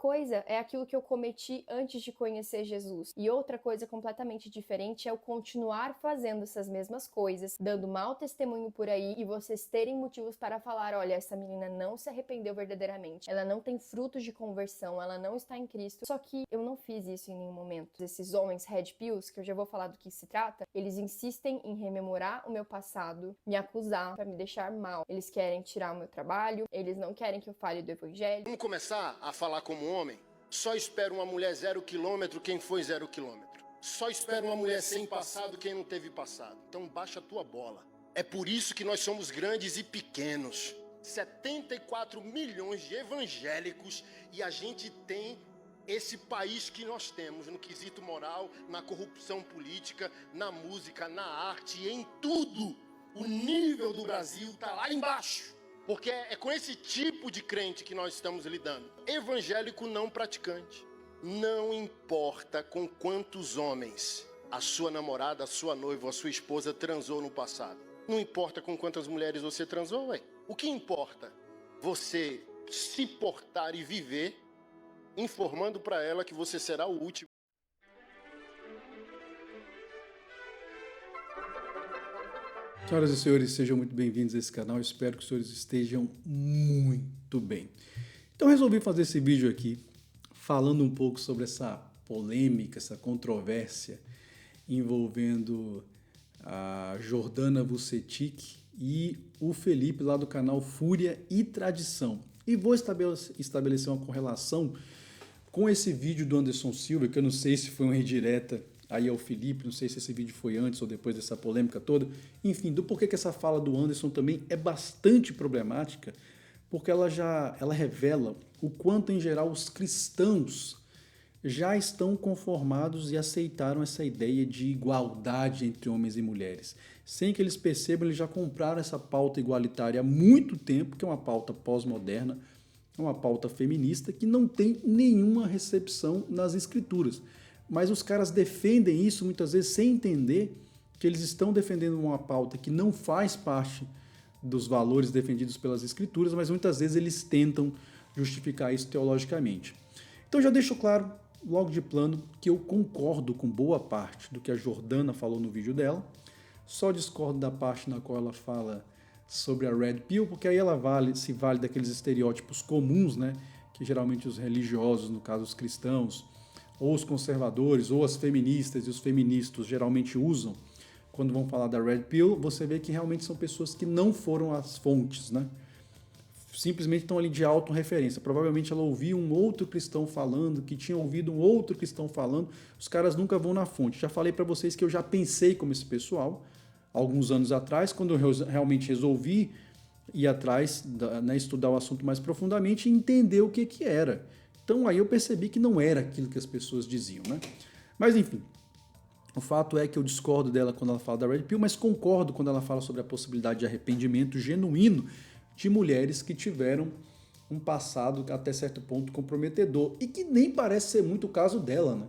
coisa é aquilo que eu cometi antes de conhecer Jesus, e outra coisa completamente diferente é eu continuar fazendo essas mesmas coisas, dando mau testemunho por aí, e vocês terem motivos para falar: olha, essa menina não se arrependeu verdadeiramente, ela não tem frutos de conversão, ela não está em Cristo. Só que eu não fiz isso em nenhum momento. Esses homens red pills, que eu já vou falar do que se trata, eles insistem em rememorar o meu passado, me acusar para me deixar mal. Eles querem tirar o meu trabalho, eles não querem que eu fale do evangelho. Vamos começar a falar como homem? Só espera uma mulher 0 km quem foi 0 km. Só espera uma mulher sem passado quem não teve passado. Então baixa a tua bola. É por isso que nós somos grandes e pequenos. 74 milhões de evangélicos e a gente tem esse país que nós temos no quesito moral, na corrupção política, na música, na arte, em tudo. O nível do Brasil está lá embaixo. Porque é com esse tipo de crente que nós estamos lidando. Evangélico não praticante. Não importa com quantos homens a sua namorada, a sua noiva ou a sua esposa transou no passado. Não importa com quantas mulheres você transou, ué. O que importa? Você se portar e viver informando para ela que você será o último. Senhoras e senhores, sejam muito bem-vindos a esse canal. Espero que os senhores estejam muito bem. Então resolvi fazer esse vídeo aqui falando um pouco sobre essa polêmica, essa controvérsia envolvendo a Jordana Vucetich e o Felipe lá do canal Fúria e Tradição. E vou estabelecer uma correlação com esse vídeo do Anderson Silva, que eu não sei se foi uma indireta aí ao Felipe, não sei se esse vídeo foi antes ou depois dessa polêmica toda, enfim, do porquê que essa fala do Anderson também é bastante problemática, porque ela revela o quanto, em geral, os cristãos já estão conformados e aceitaram essa ideia de igualdade entre homens e mulheres. Sem que eles percebam, eles já compraram essa pauta igualitária há muito tempo, que é uma pauta pós-moderna, é uma pauta feminista que não tem nenhuma recepção nas escrituras. Mas os caras defendem isso muitas vezes sem entender que eles estão defendendo uma pauta que não faz parte dos valores defendidos pelas escrituras, mas muitas vezes eles tentam justificar isso teologicamente. Então já deixo claro, logo de plano, que eu concordo com boa parte do que a Jordana falou no vídeo dela, só discordo da parte na qual ela fala sobre a Red Pill, porque aí ela se vale daqueles estereótipos comuns, né, que geralmente os religiosos, no caso os cristãos, ou os conservadores, ou as feministas e os feministas geralmente usam quando vão falar da Red Pill. Você vê que realmente são pessoas que não foram às fontes, né? Simplesmente estão ali de autorreferência. Provavelmente ela ouviu um outro cristão falando, que tinha ouvido um outro cristão falando. Os caras nunca vão na fonte. Já falei para vocês que eu já pensei como esse pessoal, alguns anos atrás, quando eu realmente resolvi ir atrás, né, estudar o assunto mais profundamente e entender o que era. Então aí eu percebi que não era aquilo que as pessoas diziam, né? Mas enfim, o fato é que eu discordo dela quando ela fala da Red Pill, mas concordo quando ela fala sobre a possibilidade de arrependimento genuíno de mulheres que tiveram um passado até certo ponto comprometedor e que nem parece ser muito o caso dela, né?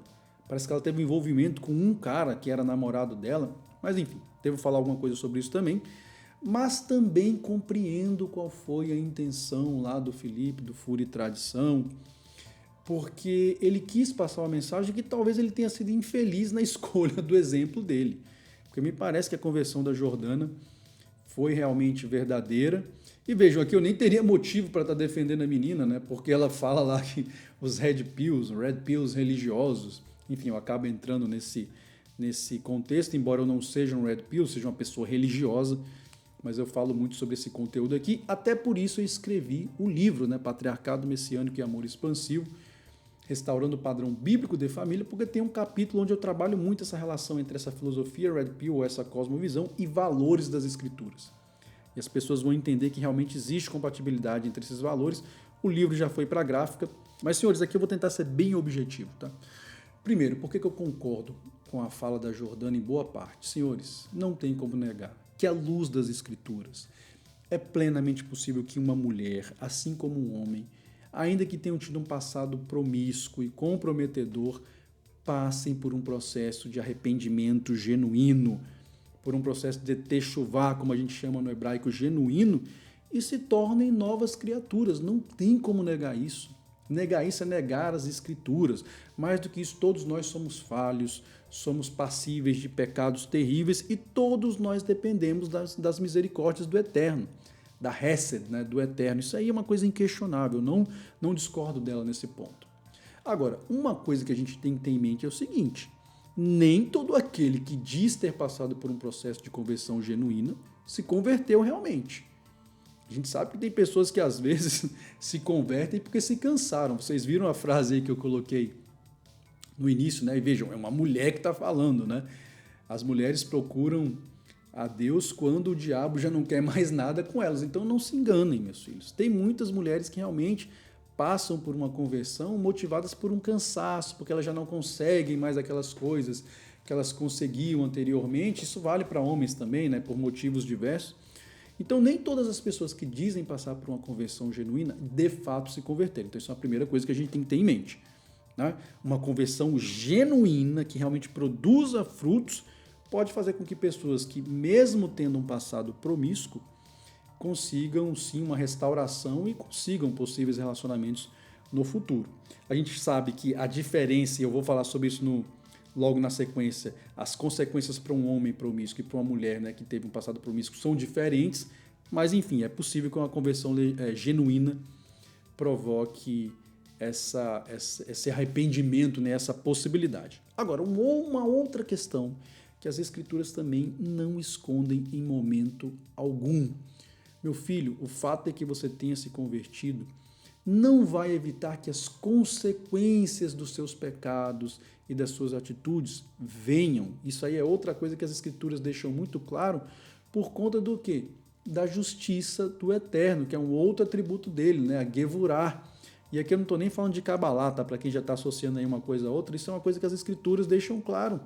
Parece que ela teve um envolvimento com um cara que era namorado dela, mas enfim, devo falar alguma coisa sobre isso também. Mas também compreendo qual foi a intenção lá do Felipe, do Fúria e Tradição, porque ele quis passar uma mensagem que talvez ele tenha sido infeliz na escolha do exemplo dele. Porque me parece que a conversão da Jordana foi realmente verdadeira. E vejam, aqui eu nem teria motivo para estar defendendo a menina, né? Porque ela fala lá que os red pills religiosos, enfim, eu acabo entrando nesse contexto, embora eu não seja um red pill, seja uma pessoa religiosa, mas eu falo muito sobre esse conteúdo aqui. Até por isso eu escrevi o livro, né? Patriarcado Messiânico e Amor Expansivo, restaurando o padrão bíblico de família, porque tem um capítulo onde eu trabalho muito essa relação entre essa filosofia Red Pill, ou essa cosmovisão, e valores das escrituras. E as pessoas vão entender que realmente existe compatibilidade entre esses valores. O livro já foi para a gráfica, mas senhores, aqui eu vou tentar ser bem objetivo, tá? Primeiro, por que eu concordo com a fala da Jordana em boa parte? Senhores, não tem como negar que à luz das escrituras é plenamente possível que uma mulher, assim como um homem, ainda que tenham tido um passado promíscuo e comprometedor, passem por um processo de arrependimento genuíno, por um processo de techuvá, como a gente chama no hebraico, genuíno, e se tornem novas criaturas. Não tem como negar isso. Negar isso é negar as Escrituras. Mais do que isso, todos nós somos falhos, somos passíveis de pecados terríveis e todos nós dependemos das misericórdias do Eterno, da Hesed, né, do Eterno. Isso aí é uma coisa inquestionável, não discordo dela nesse ponto. Agora, uma coisa que a gente tem que ter em mente é o seguinte: nem todo aquele que diz ter passado por um processo de conversão genuína se converteu realmente. A gente sabe que tem pessoas que às vezes se convertem porque se cansaram. Vocês viram a frase aí que eu coloquei no início, né? E vejam, é uma mulher que está falando, né? As mulheres procuram a Deus quando o diabo já não quer mais nada com elas. Então não se enganem, meus filhos. Tem muitas mulheres que realmente passam por uma conversão motivadas por um cansaço, porque elas já não conseguem mais aquelas coisas que elas conseguiam anteriormente. Isso vale para homens também, né? Por motivos diversos. Então, nem todas as pessoas que dizem passar por uma conversão genuína, de fato, se converteram. Então, isso é a primeira coisa que a gente tem que ter em mente, né? Uma conversão genuína, que realmente produza frutos, pode fazer com que pessoas que, mesmo tendo um passado promíscuo, consigam, sim, uma restauração e consigam possíveis relacionamentos no futuro. A gente sabe que a diferença, e eu vou falar sobre isso logo na sequência, as consequências para um homem promíscuo e para uma mulher, né, que teve um passado promíscuo são diferentes, mas enfim, é possível que uma conversão genuína provoque esse arrependimento, né, essa possibilidade. Agora, uma outra questão que as Escrituras também não escondem em momento algum. Meu filho, o fato de que você tenha se convertido não vai evitar que as consequências dos seus pecados e das suas atitudes venham. Isso aí é outra coisa que as Escrituras deixam muito claro, por conta do quê? Da justiça do Eterno, que é um outro atributo dele, né? A Gevurah. E aqui eu não estou nem falando de Cabalá, tá? Para quem já está associando aí uma coisa a outra, isso é uma coisa que as Escrituras deixam claro.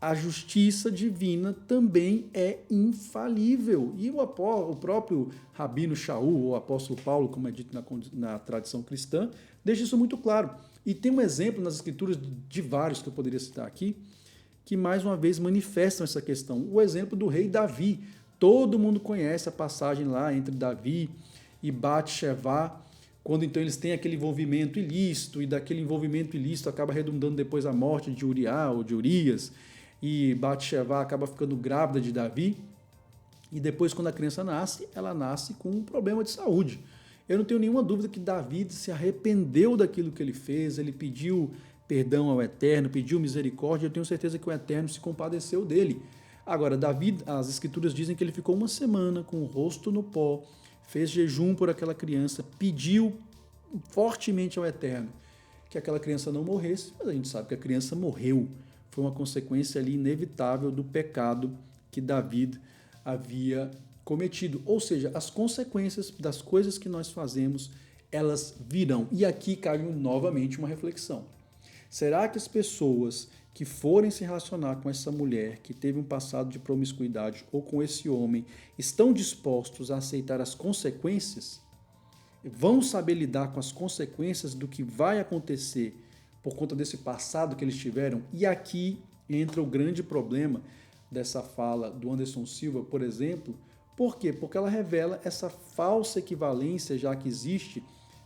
A justiça divina também é infalível. E o próprio Rabino Shaul, ou apóstolo Paulo, como é dito na tradição cristã, deixa isso muito claro. E tem um exemplo nas Escrituras de vários que eu poderia citar aqui, que mais uma vez manifestam essa questão. O exemplo do rei Davi. Todo mundo conhece a passagem lá entre Davi e Bat-shevá, quando então eles têm aquele envolvimento ilícito, e daquele envolvimento ilícito acaba redundando depois a morte de Uriá ou de Urias, e Bat-shevá acaba ficando grávida de Davi, e depois quando a criança nasce, ela nasce com um problema de saúde. Eu não tenho nenhuma dúvida que Davi se arrependeu daquilo que ele fez, ele pediu perdão ao Eterno, pediu misericórdia, eu tenho certeza que o Eterno se compadeceu dele. Agora, Davi, as Escrituras dizem que ele ficou uma semana com o rosto no pó, fez jejum por aquela criança, pediu fortemente ao Eterno que aquela criança não morresse, mas a gente sabe que a criança morreu. Foi uma consequência ali inevitável do pecado que Davi havia cometido. Ou seja, as consequências das coisas que nós fazemos, elas virão. E aqui cabe novamente uma reflexão. Será que as pessoas que forem se relacionar com essa mulher que teve um passado de promiscuidade ou com esse homem estão dispostos a aceitar as consequências? Vão saber lidar com as consequências do que vai acontecer por conta desse passado que eles tiveram? E aqui entra o grande problema dessa fala do Anderson Silva, por exemplo. Por quê? Porque ela revela essa falsa equivalência já que existe,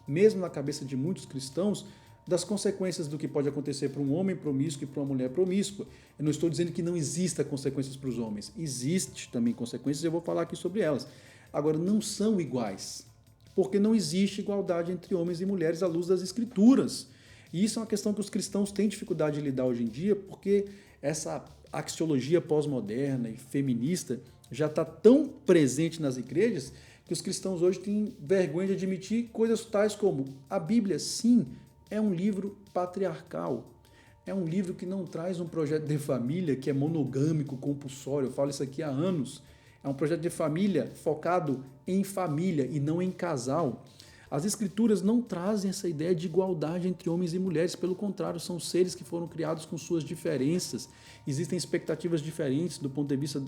mesmo na cabeça de muitos cristãos, das consequências do que pode acontecer para um homem promíscuo e para uma mulher promíscua. Eu não estou dizendo que não exista consequências para os homens. Existe também consequências, eu vou falar aqui sobre elas. Agora, não são iguais, porque não existe igualdade entre homens e mulheres à luz das Escrituras. E isso é uma questão que os cristãos têm dificuldade de lidar hoje em dia, porque essa axiologia pós-moderna e feminista já está tão presente nas igrejas que os cristãos hoje têm vergonha de admitir coisas tais como a Bíblia, sim, é um livro patriarcal. É um livro que não traz um projeto de família que é monogâmico, compulsório. Eu falo isso aqui há anos. É um projeto de família focado em família e não em casal. As Escrituras não trazem essa ideia de igualdade entre homens e mulheres, pelo contrário, são seres que foram criados com suas diferenças. Existem expectativas diferentes do ponto de vista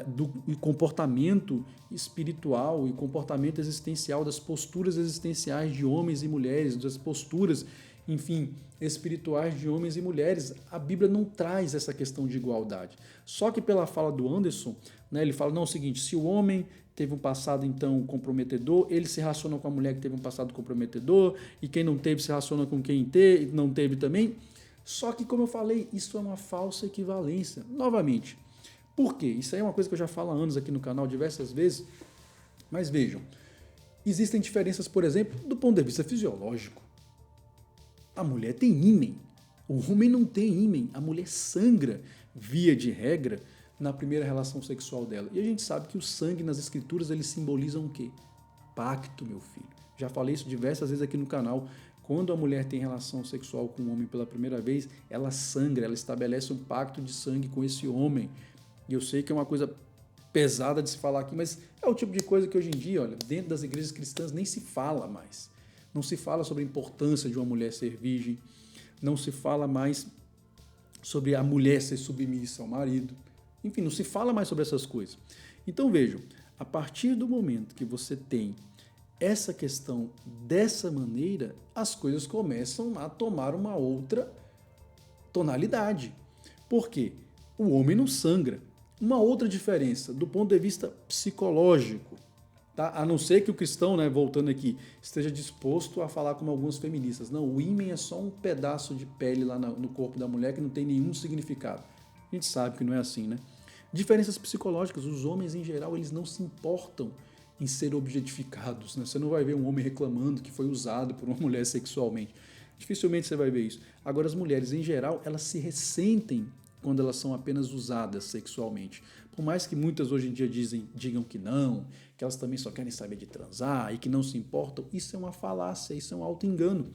do comportamento espiritual e comportamento existencial, das posturas existenciais de homens e mulheres, das posturas, enfim, espirituais de homens e mulheres. A Bíblia não traz essa questão de igualdade. Só que pela fala do Anderson, né, ele fala, não, é o seguinte, se o homem teve um passado, então, comprometedor, ele se relaciona com a mulher que teve um passado comprometedor, e quem não teve se relaciona com quem não teve também. Só que, como eu falei, isso é uma falsa equivalência. Novamente, por quê? Isso aí é uma coisa que eu já falo há anos aqui no canal diversas vezes, mas vejam, existem diferenças, por exemplo, do ponto de vista fisiológico. A mulher tem ímen, o homem não tem ímen, a mulher sangra, via de regra, na primeira relação sexual dela. E a gente sabe que o sangue nas escrituras, eles simbolizam o quê? Pacto, meu filho. Já falei isso diversas vezes aqui no canal. Quando a mulher tem relação sexual com o homem pela primeira vez, ela sangra, ela estabelece um pacto de sangue com esse homem. E eu sei que é uma coisa pesada de se falar aqui, mas é o tipo de coisa que hoje em dia, olha, dentro das igrejas cristãs nem se fala mais. Não se fala sobre a importância de uma mulher ser virgem, não se fala mais sobre a mulher ser submissa ao marido. Enfim, não se fala mais sobre essas coisas. Então vejam, a partir do momento que você tem essa questão dessa maneira, as coisas começam a tomar uma outra tonalidade. Por quê? O homem não sangra. Uma outra diferença do ponto de vista psicológico, tá? A não ser que o cristão, né, voltando aqui, esteja disposto a falar como alguns feministas. Não, o ímen é só um pedaço de pele lá no corpo da mulher que não tem nenhum significado. A gente sabe que não é assim, né? Diferenças psicológicas. Os homens, em geral, eles não se importam em ser objetificados, né? Você não vai ver um homem reclamando que foi usado por uma mulher sexualmente. Dificilmente você vai ver isso. Agora, as mulheres, em geral, elas se ressentem quando elas são apenas usadas sexualmente. Por mais que muitas hoje em dia digam que não, que elas também só querem saber de transar e que não se importam, isso é uma falácia, isso é um auto-engano.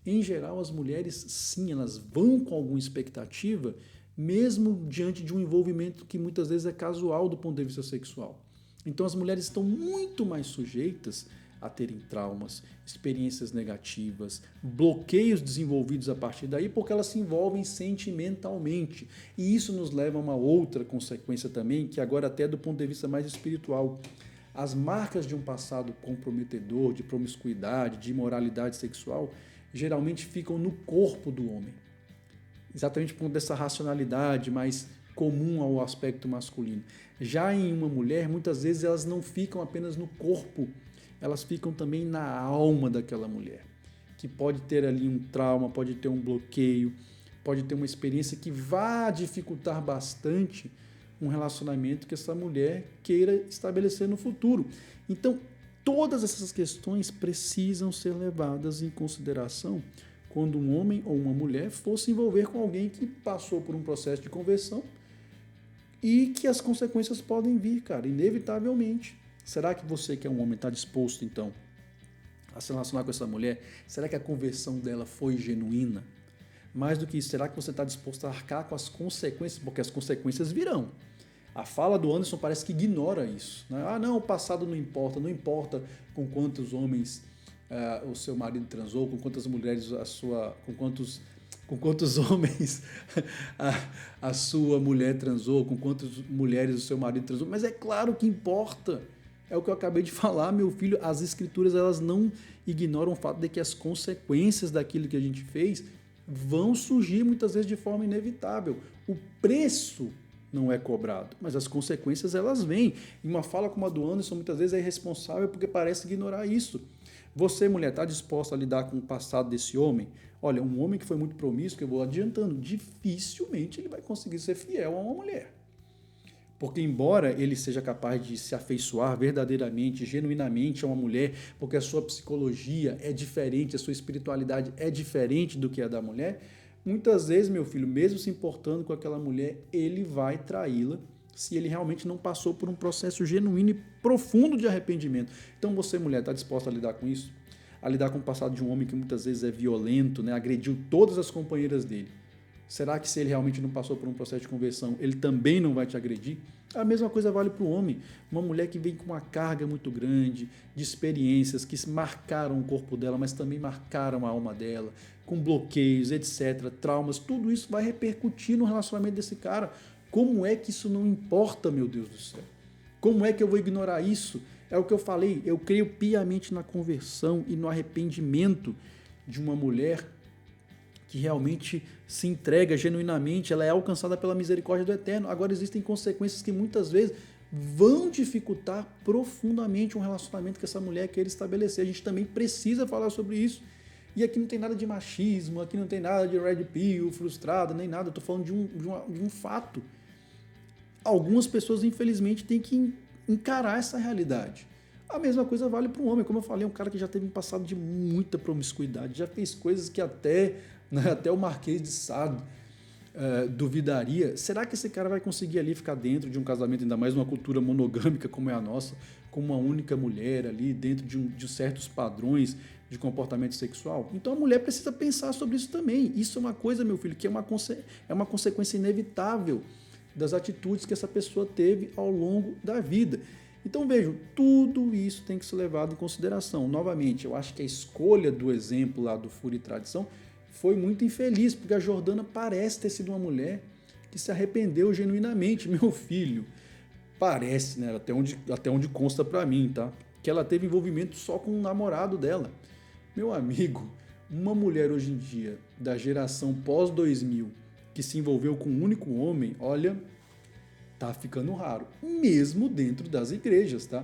Em geral, as mulheres, sim, elas vão com alguma expectativa, mesmo diante de um envolvimento que muitas vezes é casual do ponto de vista sexual. Então as mulheres estão muito mais sujeitas a terem traumas, experiências negativas, bloqueios desenvolvidos a partir daí, porque elas se envolvem sentimentalmente. E isso nos leva a uma outra consequência também, que agora até do ponto de vista mais espiritual. As marcas de um passado comprometedor, de promiscuidade, de imoralidade sexual, geralmente ficam no corpo do homem. Exatamente por conta dessa racionalidade mais comum ao aspecto masculino. Já em uma mulher, muitas vezes elas não ficam apenas no corpo, elas ficam também na alma daquela mulher, que pode ter ali um trauma, pode ter um bloqueio, pode ter uma experiência que vá dificultar bastante um relacionamento que essa mulher queira estabelecer no futuro. Então, todas essas questões precisam ser levadas em consideração quando um homem ou uma mulher for se envolver com alguém que passou por um processo de conversão e que as consequências podem vir, cara, inevitavelmente. Será que você, que é um homem, está disposto, então, a se relacionar com essa mulher? Será que a conversão dela foi genuína? Mais do que isso, será que você está disposto a arcar com as consequências? Porque as consequências virão. A fala do Anderson parece que ignora isso, né? Ah, não, o passado não importa com quantos homens o seu marido transou, com quantas mulheres com quantos homens a sua mulher transou, com quantas mulheres o seu marido transou. Mas é claro que importa. É o que eu acabei de falar, meu filho. As escrituras, elas não ignoram o fato de que as consequências daquilo que a gente fez vão surgir muitas vezes de forma inevitável. O preço não é cobrado, mas as consequências, elas vêm. E uma fala como a do Anderson muitas vezes é irresponsável porque parece ignorar isso. Você, mulher, está disposta a lidar com o passado desse homem? Olha, um homem que foi muito promíscuo, eu vou adiantando, dificilmente ele vai conseguir ser fiel a uma mulher. Porque embora ele seja capaz de se afeiçoar verdadeiramente, genuinamente a uma mulher, porque a sua psicologia é diferente, a sua espiritualidade é diferente do que a da mulher, muitas vezes, meu filho, mesmo se importando com aquela mulher, ele vai traí-la se ele realmente não passou por um processo genuíno e profundo de arrependimento. Então você, mulher, está disposta a lidar com isso? A lidar com o passado de um homem que muitas vezes é violento, né? Agrediu todas as companheiras dele. Será que se ele realmente não passou por um processo de conversão, ele também não vai te agredir? A mesma coisa vale para o homem. Uma mulher que vem com uma carga muito grande de experiências que marcaram o corpo dela, mas também marcaram a alma dela, com bloqueios, etc., traumas, tudo isso vai repercutir no relacionamento desse cara. Como é que isso não importa, meu Deus do céu? Como é que eu vou ignorar isso? É o que eu falei, eu creio piamente na conversão e no arrependimento de uma mulher que realmente se entrega genuinamente, ela é alcançada pela misericórdia do Eterno. Agora existem consequências que muitas vezes vão dificultar profundamente um relacionamento que essa mulher quer estabelecer. A gente também precisa falar sobre isso. E aqui não tem nada de machismo, aqui não tem nada de red pill, frustrada, nem nada. Eu estou falando de um fato. Algumas pessoas, infelizmente, têm que encarar essa realidade. A mesma coisa vale para um homem. Como eu falei, um cara que já teve um passado de muita promiscuidade, já fez coisas que até o Marquês de Sade duvidaria. Será que esse cara vai conseguir ali ficar dentro de um casamento, ainda mais numa cultura monogâmica como é a nossa, com uma única mulher ali, dentro de certos padrões de comportamento sexual? Então a mulher precisa pensar sobre isso também. Isso é uma coisa, meu filho, que é uma consequência inevitável das atitudes que essa pessoa teve ao longo da vida. Então vejam, tudo isso tem que ser levado em consideração. Novamente, eu acho que a escolha do exemplo lá do Fúria e Tradição foi muito infeliz, porque a Jordana parece ter sido uma mulher que se arrependeu genuinamente, meu filho. Parece, né? Até onde consta pra mim, tá? Que ela teve envolvimento só com o namorado dela. Meu amigo, uma mulher hoje em dia, da geração pós-2000, que se envolveu com um único homem, olha, tá ficando raro, mesmo dentro das igrejas, tá?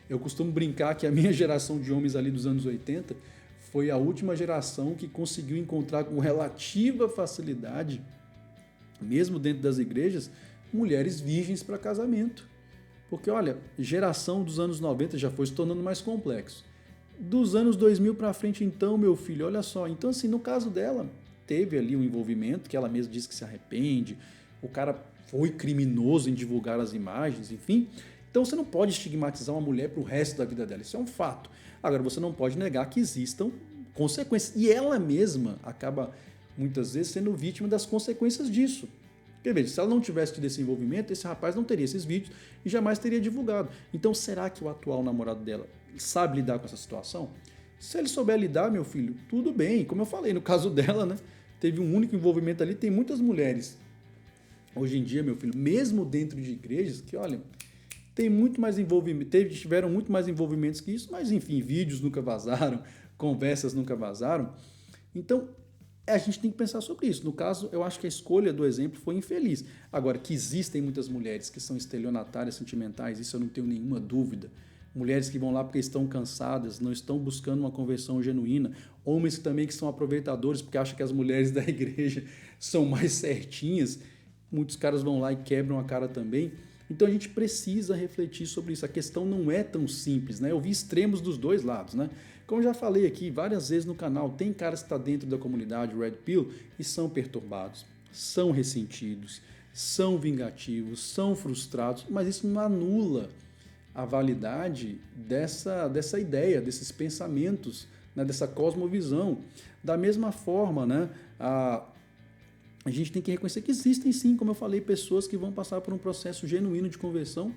Eu costumo brincar que a minha geração de homens ali dos anos 80 foi a última geração que conseguiu encontrar com relativa facilidade, mesmo dentro das igrejas, mulheres virgens para casamento. Porque, olha, geração dos anos 90 já foi se tornando mais complexo. Dos anos 2000 para frente, então, meu filho, olha só. Então, assim, no caso dela, teve ali um envolvimento, que ela mesma disse que se arrepende, o cara foi criminoso em divulgar as imagens, enfim. Então, você não pode estigmatizar uma mulher para o resto da vida dela, isso é um fato. Agora, você não pode negar que existam consequências. E ela mesma acaba, muitas vezes, sendo vítima das consequências disso. Porque, veja, se ela não tivesse tido esse envolvimento, esse rapaz não teria esses vídeos e jamais teria divulgado. Então, será que o atual namorado dela sabe lidar com essa situação? Se ele souber lidar, meu filho, tudo bem. Como eu falei, no caso dela, né, teve um único envolvimento ali. Tem muitas mulheres, hoje em dia, meu filho, mesmo dentro de igrejas, que, olha, tem muito mais envolvimento, tiveram muito mais envolvimentos que isso, mas, enfim, vídeos nunca vazaram, conversas nunca vazaram. Então, a gente tem que pensar sobre isso. No caso, eu acho que a escolha do exemplo foi infeliz. Agora, que existem muitas mulheres que são estelionatárias sentimentais, isso eu não tenho nenhuma dúvida. Mulheres que vão lá porque estão cansadas, não estão buscando uma conversão genuína. Homens também que são aproveitadores porque acham que as mulheres da igreja são mais certinhas. Muitos caras vão lá e quebram a cara também. Então a gente precisa refletir sobre isso. A questão não é tão simples, né? Eu vi extremos dos dois lados, né? Como já falei aqui várias vezes no canal, tem caras que estão dentro da comunidade Red Pill e são perturbados, são ressentidos, são vingativos, são frustrados, mas isso não anula a validade dessa ideia, desses pensamentos, né? Dessa cosmovisão. Da mesma forma, né? A gente tem que reconhecer que existem sim, como eu falei, pessoas que vão passar por um processo genuíno de conversão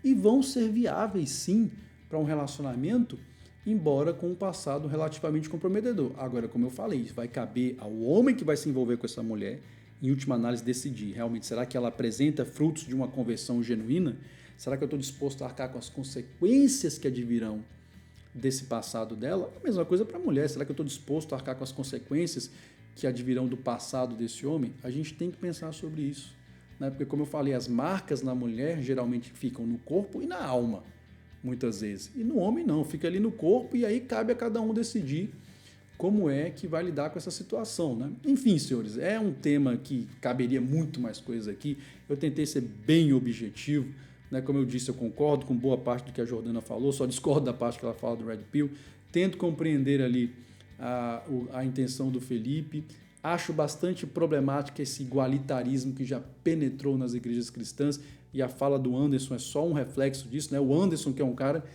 e vão ser viáveis sim para um relacionamento, embora com um passado relativamente comprometedor. Agora, como eu falei, vai caber ao homem que vai se envolver com essa mulher, em última análise, decidir realmente, será que ela apresenta frutos de uma conversão genuína? Será que eu estou disposto a arcar com as consequências que advirão desse passado dela? A mesma coisa para a mulher, será que eu estou disposto a arcar com as consequências que advirão do passado desse homem? A gente tem que pensar sobre isso, né? Porque, como eu falei, as marcas na mulher geralmente ficam no corpo e na alma, muitas vezes. E no homem não, fica ali no corpo e aí cabe a cada um decidir como é que vai lidar com essa situação, né? Enfim, senhores, é um tema que caberia muito mais coisas aqui. Eu tentei ser bem objetivo, né? Como eu disse, eu concordo com boa parte do que a Jordana falou, só discordo da parte que ela fala do Red Pill. Tento compreender ali a intenção do Felipe. Acho bastante problemático esse igualitarismo que já penetrou nas igrejas cristãs, e a fala do Anderson é só um reflexo disso, né? O Anderson, que é um cara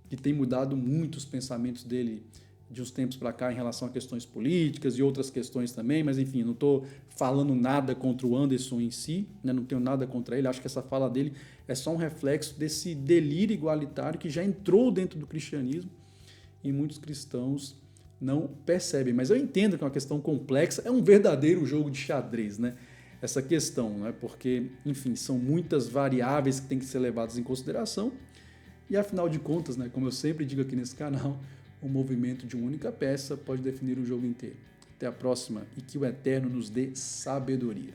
que tem mudado muito os pensamentos dele de uns tempos para cá em relação a questões políticas e outras questões também, mas enfim, não estou falando nada contra o Anderson em si, né? Não tenho nada contra ele, acho que essa fala dele é só um reflexo desse delírio igualitário que já entrou dentro do cristianismo e muitos cristãos não percebem. Mas eu entendo que é uma questão complexa, é um verdadeiro jogo de xadrez, né? essa questão, né? Porque, enfim, são muitas variáveis que têm que ser levadas em consideração e, afinal de contas, né, como eu sempre digo aqui nesse canal, o movimento de uma única peça pode definir o jogo inteiro. Até a próxima e que o Eterno nos dê sabedoria.